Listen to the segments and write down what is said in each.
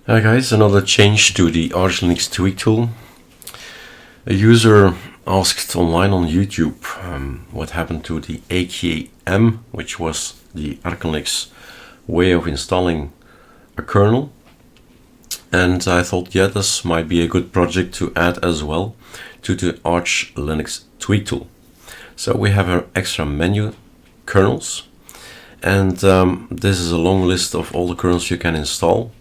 Hi guys, another change to the archlinux-tweak-tool. A user asked online on YouTube what happened to the ATT, which was the arcolinux way of installing a kernel. And I thought, yeah, this might be a good project to add as well to the archlinux-tweak-tool. So we have our extra menu, kernels, and this is a long list of all the kernels you can install.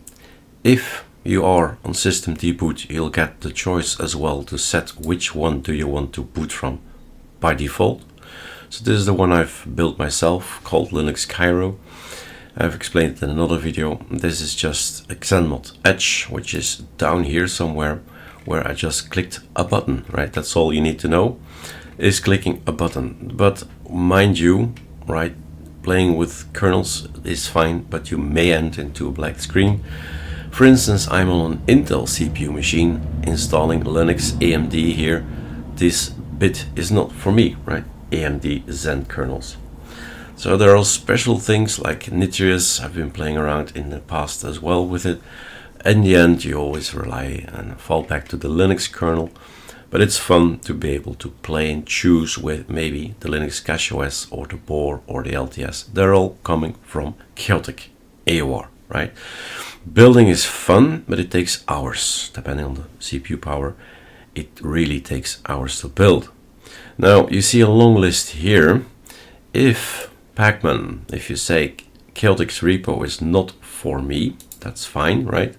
If you are on systemd boot, you'll get the choice as well to set which one do you want to boot from by default. So this is the one I've built myself, called Linux Kiro. I've explained it in another video. This is just a xenmod edge, which is down here somewhere, where I just clicked a button, right? That's all you need to know, is clicking a button. But mind you, right, playing with kernels is fine, but you may end into a black screen. For instance, I'm on an Intel CPU machine installing Linux AMD here. This bit is not for me, right? AMD Zen kernels. So there are special things like Nitrous. I've been playing around in the past as well with it. In the end, you always rely and fall back to the Linux kernel. But it's fun to be able to play and choose with maybe the Linux CashOS or the Bohr or the LTS. They're all coming from chaotic AOR, right? Building is fun, but it takes hours. Depending on the CPU power, it really takes hours to build. Now, you see a long list here. If pacman, if you say chaotic-repo is not for me, that's fine, right?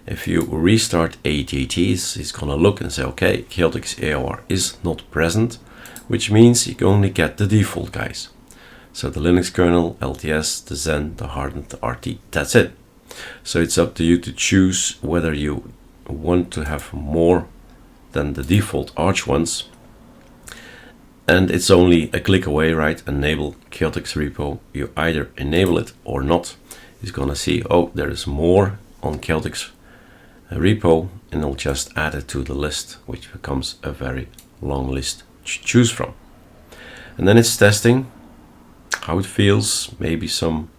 If you restart ATTs, it's gonna look and say, okay, chaotic AOR is not present, which means you can only get the default guys. So the Linux kernel, LTS, the Zen, the hardened, the RT, that's it. So it's up to you to choose whether you want to have more than the default Arch ones. And it's only a click away, right? Enable chaotic-repo. You either enable it or not. It's gonna see, oh, there is more on chaotic-repo, and I'll just add it to the list, which becomes a very long list to choose from. And then it's testing how it feels, maybe some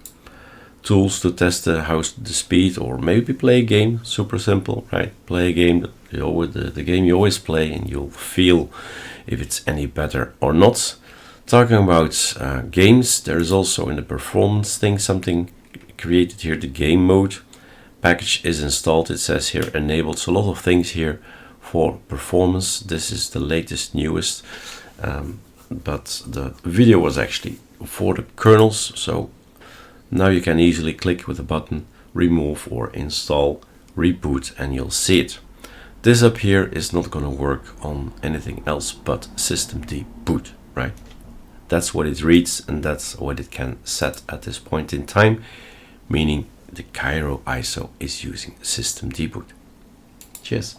tools to test how the speed, or maybe play a game. Super simple, right? Play a game that the game you always play, and you'll feel if it's any better or not. Talking about games, there is also in the performance thing something created here. The game mode package is installed. It says here enabled. So a lot of things here for performance. This is the latest, newest, but the video was actually for the kernels. So now you can easily click with a button, remove or install, reboot, and you'll see it. This up here is not going to work on anything else but systemd boot, right? That's what it reads, and that's what it can set at this point in time, meaning the Kiro ISO is using systemd boot. Cheers.